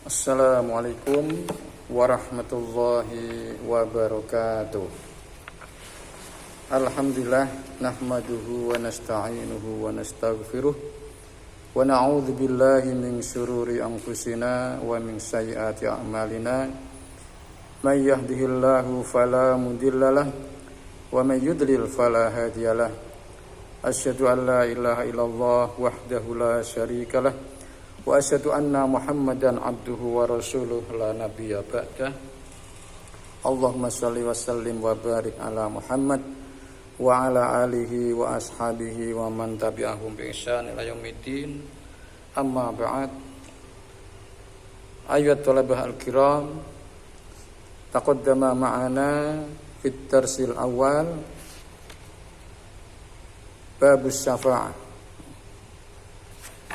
Assalamualaikum warahmatullahi wabarakatuh. Alhamdulillah nahmaduhu wa nasta'inuhu wa nastaghfiruh wa na'udzu billahi min syururi anfusina wa min sayyiati a'malina. May yahdihillahu fala mudhillalah wa may yudlil fala hadiyalah. Asyhadu an la ilaha illallah wahdahu la syarikalah wa asyhadu anna Muhammadan abduhu wa rasuluh la nabiyya ba'dah. Allahumma shalli wa sallim wa barik ala Muhammad wa ala alihi wa ashabihi wa man tabi'ahum bi ihsan ila yaumiddin. Amma ba'd. Ayyuhat talabah al-kiram, taqaddama ma'ana fit darsil awal babus syafa'ah.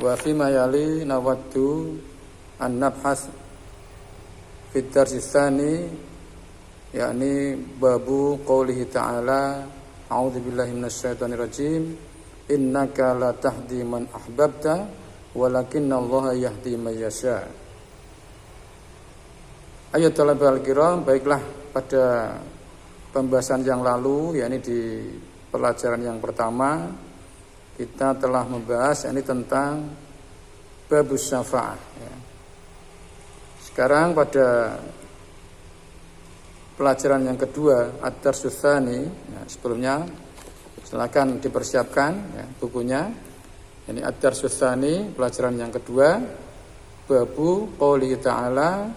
Wa fima yali nawaddu an nabhas fi darsis tsani, yakni babu qoulihi ta'ala a'udzu billahi minasyaitonir rajim innaka la tahdi man ahbabta walakinnallaha yahdi may yasha. Ayat talabal kiram, baiklah pada pembahasan yang lalu, yakni di pelajaran yang pertama kita telah membahas ini tentang babus syafa'ah ya. Sekarang pada pelajaran yang kedua ad-darsus tsani ya, sebelumnya silakan dipersiapkan ya, bukunya. Ini ad-darsus tsani, pelajaran yang kedua, babu qouli ta'ala,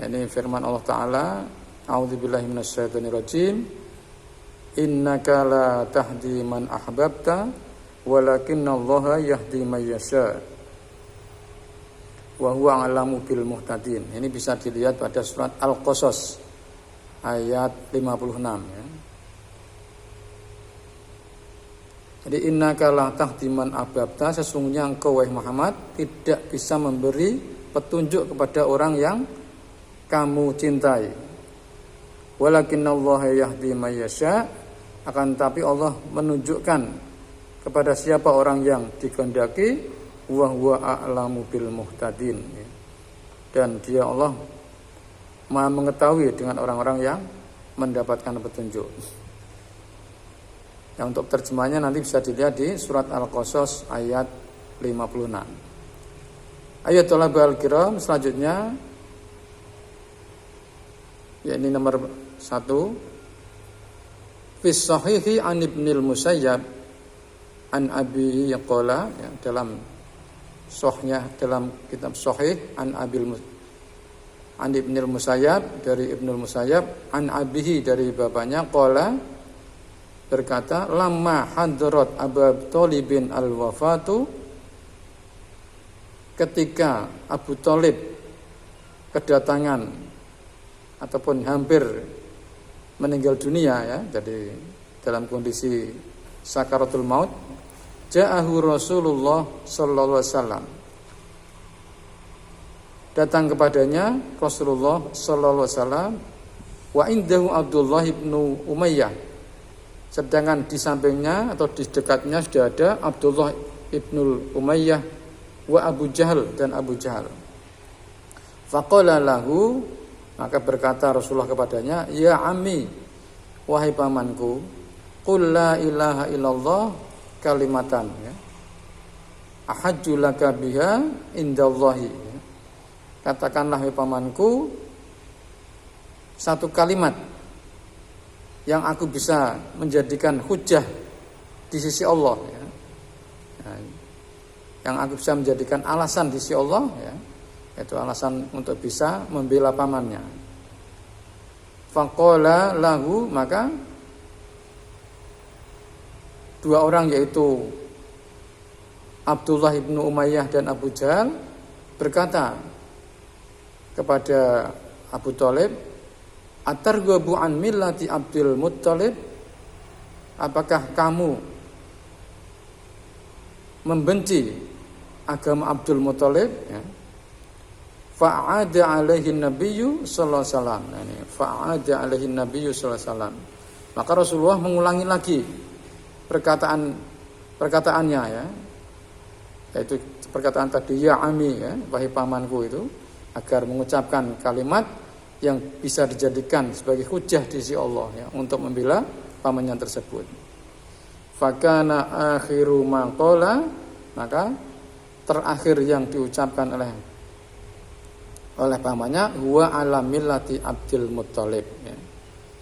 yakni firman Allah Ta'ala, a'udzubillahi minasyaitonir rajim, innaka la tahdi man ahbabta walakinnallaha yahdi may yasha wa huwa a'lamu bil muhtadin. Ini bisa dilihat pada surat Al-Qasas ayat 56 ya. Jadi innaka la tahdi man ahbabta, sesungguhnya engkau wahai Muhammad tidak bisa memberi petunjuk kepada orang yang kamu cintai. Walakinnallaha yahdi may yasha, akan tapi Allah menunjukkan kepada siapa orang yang dikehendaki, wa huwa a'lamu bil muhtadin, dan dia Allah Maha mengetahui dengan orang-orang yang mendapatkan petunjuk. Yang untuk terjemahnya nanti bisa dilihat di surat Al-Qasas ayat 56. Ayat talabal kiram selanjutnya, yakni nomor 1, fi sahihi an ibnil musayyab an abihi yaqala, ya, dalam sahihnya, dalam kitab sahih an ibnil musayyab, dari ibnul musayyab, an abihi, dari bapaknya, qala, berkata, lamma hadrat Abu Thalibin al-wafatu, ketika Abu Thalib kedatangan ataupun hampir meninggal dunia ya, jadi dalam kondisi sakaratul maut, ja'ahu Rasulullah sallallahu alaihi wasallam, datang kepadanya Rasulullah sallallahu alaihi wasallam, wa indahu Abdullah ibnu Umayyah, sedangkan di sampingnya atau di dekatnya sudah ada Abdullah ibnu Umayyah, wa Abu Jahal, dan Abu Jahal. Faqala lahu, maka berkata Rasulullah kepadanya, ya ammi, wahai pamanku, qul la ilaha illallah kalimatan ya, ahajju laka biha indallahi ya. Katakanlah wahai pamanku satu kalimat yang aku bisa menjadikan hujah di sisi Allah ya. Yang aku bisa menjadikan alasan di sisi Allah ya, itu alasan untuk bisa membela pamannya. Faqala lahu, maka dua orang yaitu Abdullah ibnu Umayyah dan Abu Jahal berkata kepada Abu Thalib, atarghabu an millati Abdul Muttalib, apakah kamu membenci agama Abdul Muttalib ya. Fa'ada alaihi nabiyyu sallallahu alaihi wasallam. Ini fa'ada alaihi nabiyyu sallallahu alaihi wasallam. Maka Rasulullah mengulangi lagi perkataannya ya. Yaitu perkataan tadi ya ami ya, wahai pamanku itu. agar mengucapkan kalimat yang bisa dijadikan sebagai hujah di sisi Allah ya, untuk membela pamannya tersebut. Fakana akhiru maqala, maka terakhir yang diucapkan oleh pamannya huwa ala millati Abdul Muttalib ya.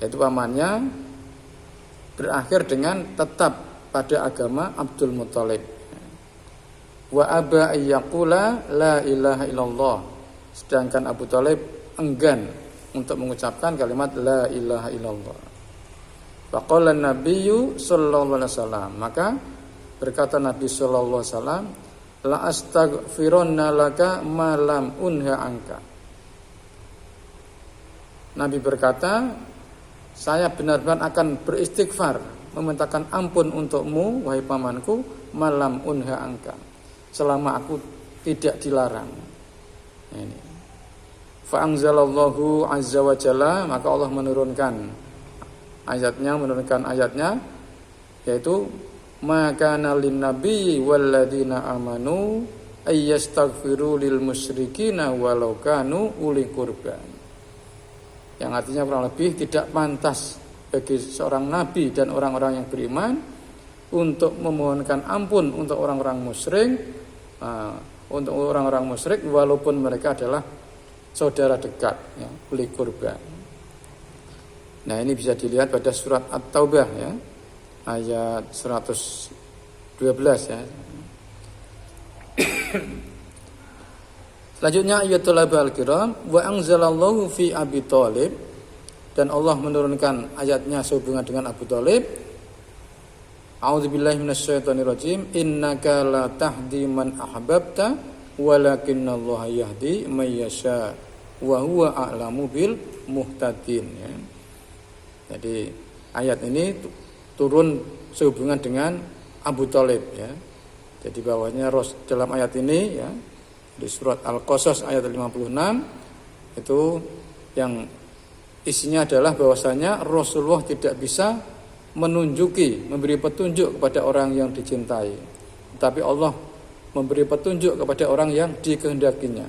Yaitu pamannya berakhir dengan tetap pada agama Abdul Muttalib. Wa aba ayyaqula la ilaha illallah. Sedangkan Abu Thalib enggan untuk mengucapkan kalimat la ilaha illallah. Faqala an-nabiyyu sallallahu alaihi wasallam, maka berkata Nabi sallallahu alaihi wasallam, la astaghfirunna laka ma lam unha anka. Nabi berkata, saya benar-benar akan beristighfar, memintakan ampun untukmu wahai pamanku, malam unha angka, selama aku tidak dilarang. Ini. Fa anzalallahu azza wa jalla, maka Allah menurunkan ayatnya yaitu maka nalin nabi walladzina amanu ayyastaghfiru lil musyrikina walau kanu uli qurba. Yang artinya kurang lebih tidak pantas bagi seorang nabi dan orang-orang yang beriman untuk memohonkan ampun untuk orang-orang musyrik, walaupun mereka adalah saudara dekat, ya, uli qurba. Nah, ini bisa dilihat pada surat At-Taubah ya, ayat 112 ya. Selanjutnya ayatul al-kiram, wa anzalallahu fi Abi Thalib, dan Allah menurunkan ayatnya sehubungan dengan Abu Thalib. A'udzubillahi minasyaitonirrajim, innaka la tahdi man ahbabta walakinallaha yahdi may yasha wa huwa a'lamu bil muhtadin ya. Jadi ayat ini turun sehubungan dengan Abu Thalib ya. Jadi bahwasanya dalam ayat ini ya, di surat Al-Qasas ayat 56 itu yang isinya adalah bahwasanya Rasulullah tidak bisa memberi petunjuk kepada orang yang dicintai, tetapi Allah memberi petunjuk kepada orang yang dikehendakinya,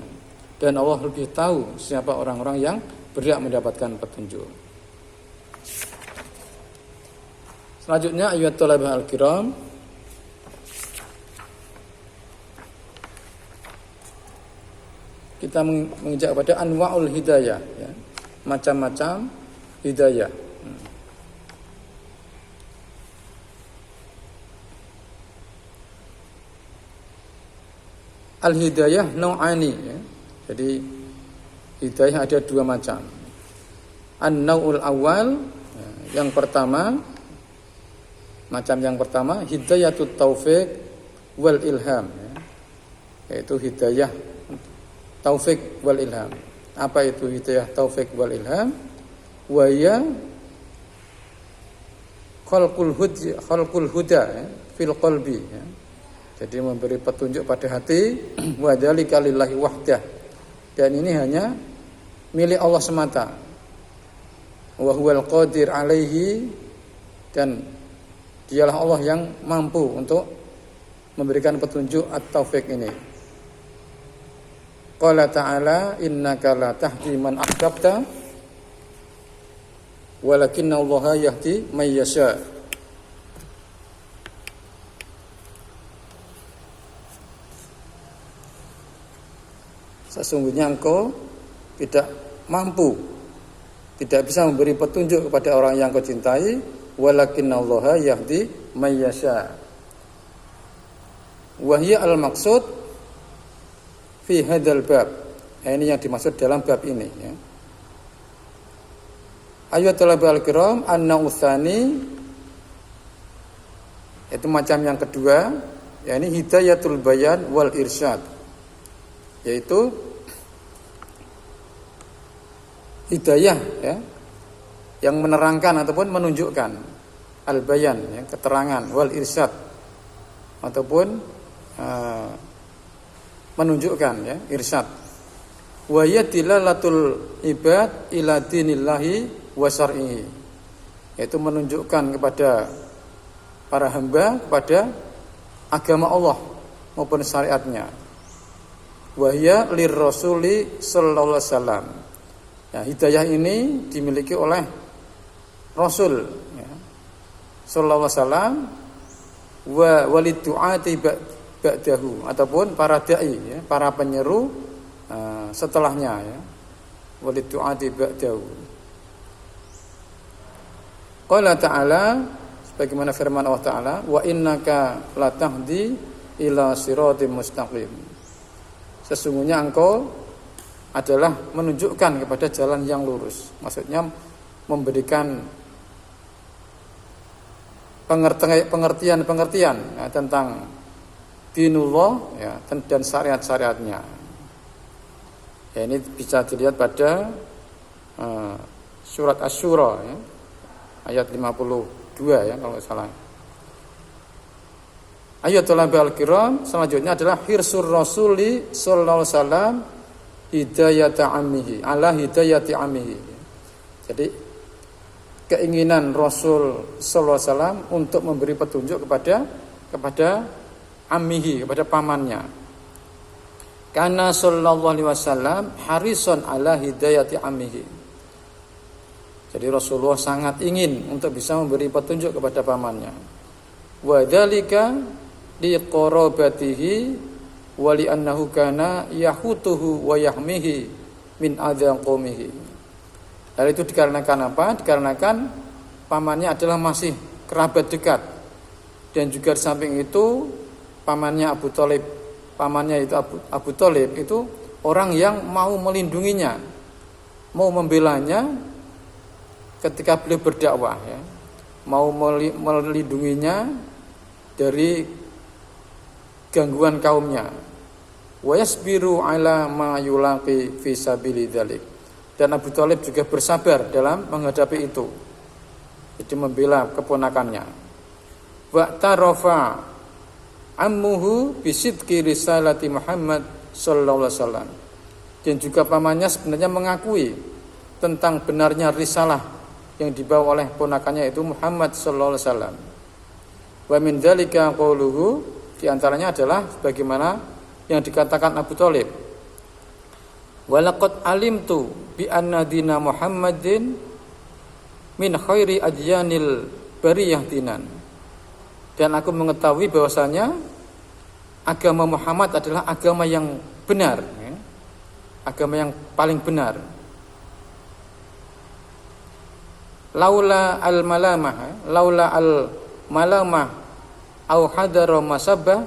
dan Allah lebih tahu siapa orang-orang yang berhak mendapatkan petunjuk. Selanjutnya ayat Thalabah al-kiram, kita menginjak pada anwa'ul hidayah ya, macam-macam hidayah. Al-hidayah nau'ani ya. Jadi hidayah ada dua macam. An-nau'ul awal ya, yang pertama, macam yang pertama hidayatut taufiq wal ilham ya. Yaitu hidayah taufik wal ilham. Apa itu hidayah taufik wal ilham? Wa ya khalqul huda ya, fil qalbi ya. Jadi memberi petunjuk pada hati, wa dzalika lillahi wahdah. Dan ini hanya milik Allah semata. Wa huwal qadir alaihi, dan dialah Allah yang mampu untuk memberikan petunjuk at-taufik ini. Qala ta'ala innaka la tahdi man ahbabta walakinallaha yahdi may yasha. Sesungguhnya engkau tidak mampu, tidak bisa memberi petunjuk kepada orang yang kau cintai, walakinallaha yahdi may yasha. Wa hiya al-maqsud fi hadzal bab. Ini yang dimaksud dalam bab ini ya. Ayatul al-kiram an-nautsani, itu macam yang kedua, yakni hidayatul bayan wal irsyad, yaitu hidayah ya, yang menerangkan ataupun menunjukkan, al-bayan ya, keterangan, wal irsyad ataupun menunjukkan ya, irsyad. Wa yadilalatul ibad ila dinillahi wa syar'ihi, yaitu menunjukkan kepada para hamba kepada agama Allah maupun syariatnya. wa hiya lirrasuli sallallahu alaihi wasallam. Ya, hidayah ini dimiliki oleh Rasul ya, sallallahu alaihi wasallam wa walidu'ati ba'dahu ataupun para dai ya, para penyeru setelahnya ya. Walidu'ati ba'dahu. Qala ta'ala sebagaimana firman Allah Ta'ala, wa innaka latahdi ila siratim mustaqim. Sesungguhnya engkau adalah menunjukkan kepada jalan yang lurus. Maksudnya memberikan pengertian ya, tentang dinullah ya, dan syariat-syariatnya. Ya, ini bisa dilihat pada surat Asy-Syura ya, ayat 52 ya kalau tidak salah. Ayatul al-kiram selanjutnya adalah hirsur rasuli sallallahu alaihi wasallam hidayata ammihi ala hidayati ammihi. Jadi keinginan Rasul sallallahu alaihi wasallam untuk memberi petunjuk kepada ammihi, kepada pamannya. Karena sallallahu alaihi wasallam harison ala hidayati ammihi. Jadi Rasulullah sangat ingin untuk bisa memberi petunjuk kepada pamannya. Wa dzalika liqarabatihi wa li annahu kana yahutuhu wa yahmihi min adzan qaumihi. Hal itu dikarenakan apa? Dikarenakan pamannya adalah masih kerabat dekat. Dan juga di samping itu pamannya Abu Thalib, pamannya itu Abu Thalib itu orang yang mau melindunginya, mau membelanya ketika beliau berdakwah ya. Mau melindunginya dari gangguan kaumnya. Wa yasbiru ala ma yulaqi fi sabili dzalik. Dan Abu Thalib juga bersabar dalam menghadapi itu. Jadi membela keponakannya. Wa tarafa ammuhu bisidqi risalati Muhammad sallallahu alaihi wasallam. Dan juga pamannya sebenarnya mengakui tentang benarnya risalah yang dibawa oleh ponakannya itu Muhammad sallallahu alaihi wasallam. Wa min dzalika qauluhu, di antaranya adalah sebagaimana yang dikatakan Abu Thalib. Walaqad alimtu bi anna dina Muhammadin min khairi adyanil bariyah dinan. Dan aku mengetahui bahwasanya agama Muhammad adalah agama yang benar ya. Agama yang paling benar. Laula al-malamah au hadara masabah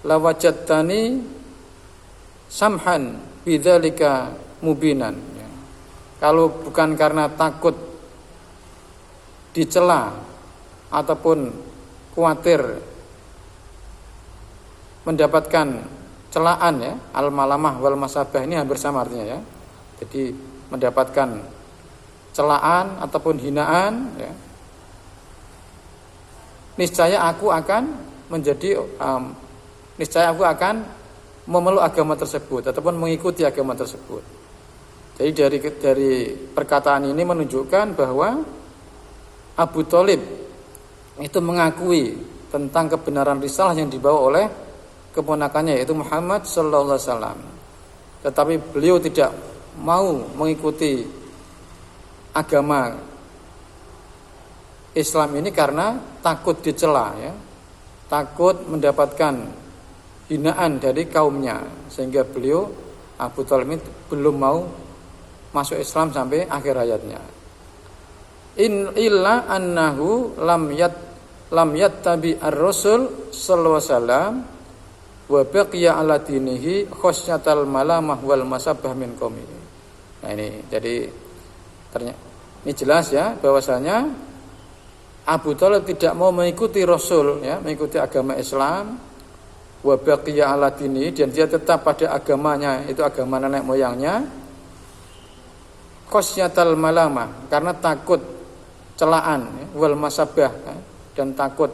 lawajadtani samhan bidzalika mubinan ya. Kalau bukan karena takut dicela ataupun khawatir mendapatkan celaan ya, al-malamah wal masabah ini hampir sama artinya ya. Jadi mendapatkan celaan ataupun hinaan ya. Niscaya aku akan memeluk agama tersebut ataupun mengikuti agama tersebut. Jadi dari perkataan ini menunjukkan bahwa Abu Thalib itu mengakui tentang kebenaran risalah yang dibawa oleh keponakannya yaitu Muhammad sallallahu alaihi wasallam. Tetapi beliau tidak mau mengikuti agama Islam ini karena takut dicela ya. Takut mendapatkan hinaan dari kaumnya, sehingga beliau Abu Thalib belum mau masuk Islam sampai akhir hayatnya. In illa annahu lam yattabi ar-rasul sallallahu alaihi wasallam wa baqiya ala dinihi khosyatal malamah wal masabah min qaumi. Nah ini jadi ini jelas ya bahwasanya Abu Thalib tidak mau mengikuti Rasul ya, mengikuti agama Islam wa baqiya ala dini, dan dia tetap pada agamanya, itu agama nenek moyangnya, khosyatal malamah karena takut celaan ya, wal masabah ya, dan takut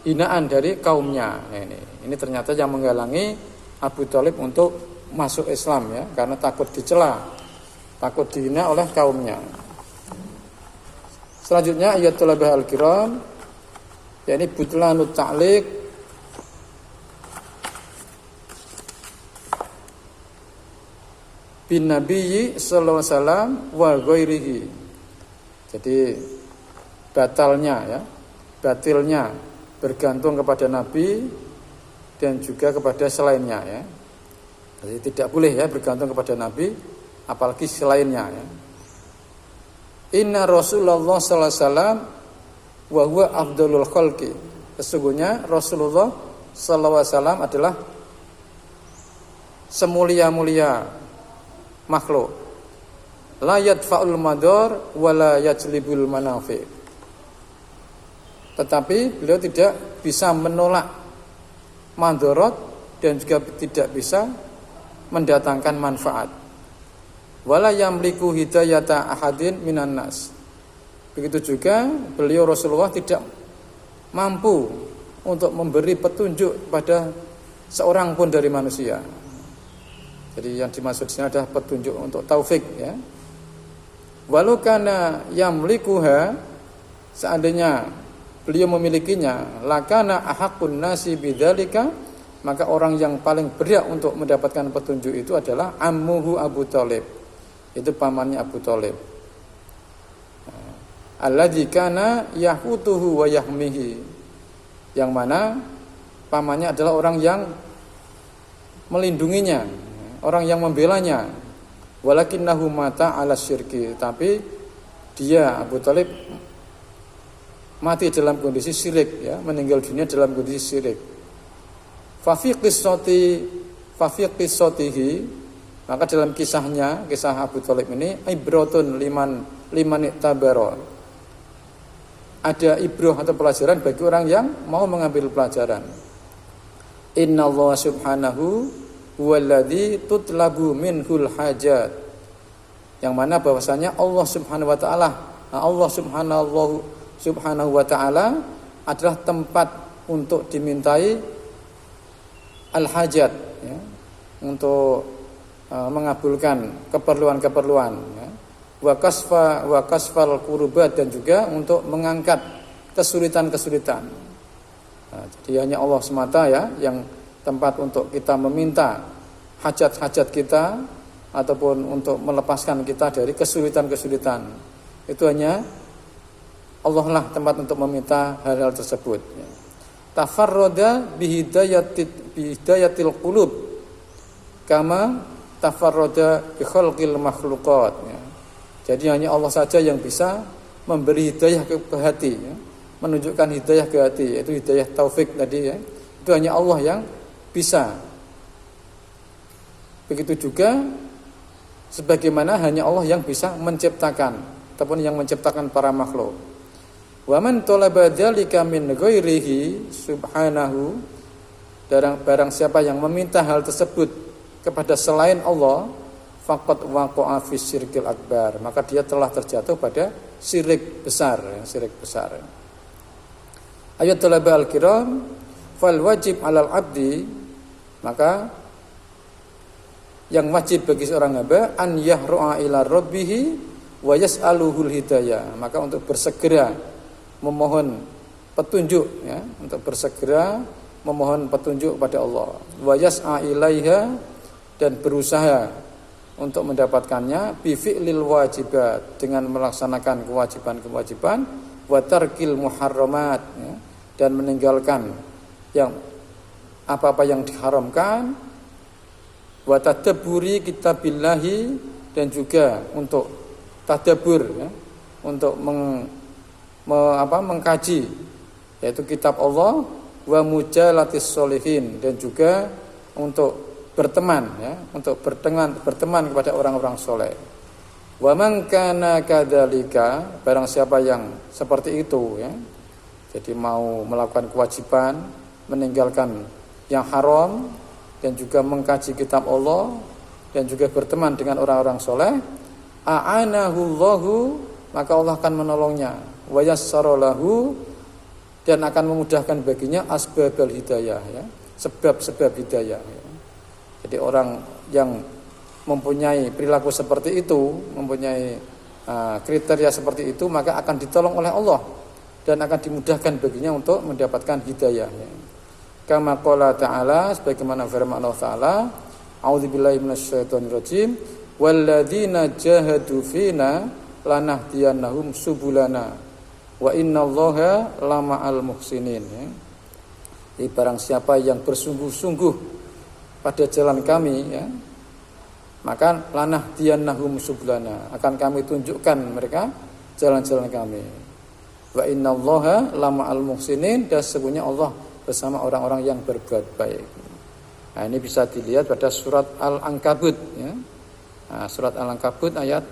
hinaan dari kaumnya. Nah, ini ternyata yang menghalangi Abu Thalib untuk masuk Islam ya, karena takut dicela, takut dihina oleh kaumnya. Selanjutnya ayatul al-kiram, yakni butlanut ta'liq bin nabiyyi sallallahu alaihi wasallam wa ghairihi. Jadi batalnya batilnya bergantung kepada nabi dan juga kepada selainnya ya. Jadi tidak boleh ya bergantung kepada nabi apalagi selainnya ya. Inna Rasulullah sallallahu alaihi wasallam wa huwa afdalul khalqi. Sesungguhnya Rasulullah sallallahu alaihi wasallam adalah semulia-mulia makhluk. La yadfa'ul madar wa la yajlibul manafi'. Tetapi beliau tidak bisa menolak madharat dan juga tidak bisa mendatangkan manfaat. Wala yamliku hidayata ahadin minan nas. Begitu juga beliau Rasulullah tidak mampu untuk memberi petunjuk kepada seorang pun dari manusia. Jadi yang dimaksud sini adalah petunjuk untuk taufik ya. Walau kana yamlikuha, seandainya beliau memilikinya, lakana ahaqqun nasi bidzalika, maka orang yang paling berhak untuk mendapatkan petunjuk itu adalah ammuhu Abu Thalib. Itu pamannya Abu Thalib. Alladzi kana yahutuhu wa yahmihi. Yang mana pamannya adalah orang yang melindunginya, orang yang membelanya. Walakinnahu mata ala syirki, tapi dia Abu Thalib mati dalam kondisi syirik ya, meninggal dunia dalam kondisi syirik. Fa fi qissatihi, maka dalam kisahnya, kisah Abu Thalib ini ibratun liman tabara. Ada ibrah atau pelajaran bagi orang yang mau mengambil pelajaran. Innallaha subhanahu huwallazi tutlabu minhul hajat. Yang mana bahwasanya Allah Subhanahu wa taala, Allah Subhanahu wa taala adalah tempat untuk dimintai al-hajat ya, untuk mengabulkan keperluan-keperluan ya. Wa kasfal kurubat, dan juga untuk mengangkat kesulitan-kesulitan. Nah, jadi hanya Allah semata ya yang tempat untuk kita meminta hajat-hajat kita ataupun untuk melepaskan kita dari kesulitan-kesulitan. Itu hanya Allah lah tempat untuk meminta hal-hal tersebut ya. Tafarroda bihidayatil qulub kama tafarroda bi khalqil makhluqat ya. Jadi hanya Allah saja yang bisa memberi hidayah ke hati ya. Menunjukkan hidayah ke hati, yaitu hidayah taufik tadi ya. Itu hanya Allah yang bisa. Begitu juga sebagaimana hanya Allah yang bisa menciptakan ataupun yang menciptakan para makhluk. Wa man talaba dzalika min ghairihi subhanahu, barang siapa yang meminta hal tersebut kepada selain Allah, faqad waqa'a fi syirkil akbar, maka dia telah terjatuh pada syirik besar ya, syirik besar. Ayat talaba al-kiram, fal wajib 'alal 'abdi, maka yang wajib bagi seorang hamba an yahru'a ila rabbih wa yas'aluhul hidayah, maka untuk bersegera memohon petunjuk ya, untuk bersegera memohon petunjuk kepada Allah, wa yas'a ilaiha, dan berusaha untuk mendapatkannya bi fi'lil wajibat, dengan melaksanakan kewajiban-kewajiban, wa tarkil muharramat ya, dan meninggalkan yang apa-apa yang diharamkan, wa tadabburi kitabillahi, dan juga untuk tadabbur ya, untuk mengkaji yaitu kitab Allah, wa mujalatis sholihin, dan juga untuk berteman ya, untuk berteman kepada orang-orang soleh. Wa man kana kadzalika, barang siapa yang seperti itu ya, jadi mau melakukan kewajiban, meninggalkan yang haram, dan juga mengkaji kitab Allah, dan juga berteman dengan orang-orang soleh, a'anahullahu, maka Allah akan menolongnya, wa yassara lahu, dan akan memudahkan baginya asbabul hidayah ya, sebab-sebab hidayah ya. Jadi orang yang mempunyai perilaku seperti itu, mempunyai kriteria seperti itu, maka akan ditolong oleh Allah dan akan dimudahkan baginya untuk mendapatkan hidayah ya. Kama qala ta'ala, sebagaimana firman Allah Ta'ala, a'udzubillahi minasyaitonirrajim, walladzina jahadu fina lanahdiyannahum subulana wa innallaha lama'al muhsinin. Jadi barang siapa yang bersungguh-sungguh pada jalan kami, ya, maka lanahdiyannahum subulana, akan kami tunjukkan mereka jalan-jalan kami. Wa innallaha lama'al muhsinin, dan sesungguhnya Allah bersama orang-orang yang berbuat baik. Nah, ini bisa dilihat pada surat Al-Ankabut, ya. Nah, surat Al-Ankabut ayat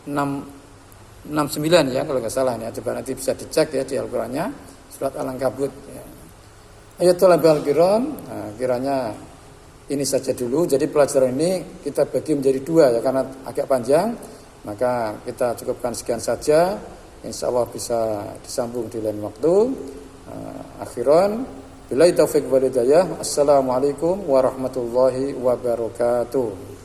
69 ya kalau nggak salah, ya. Coba nanti bisa dicek ya di Al-Qur'annya, surat Al-Ankabut, ya. Ayatul Al-Kiram. Nah, kiranya ini saja dulu. Jadi pelajaran ini kita bagi menjadi dua ya, karena agak panjang, maka kita cukupkan sekian saja. Insya Allah bisa disambung di lain waktu. Akhiran, billahi taufiq wal hidayah. Assalamualaikum warahmatullahi wabarakatuh.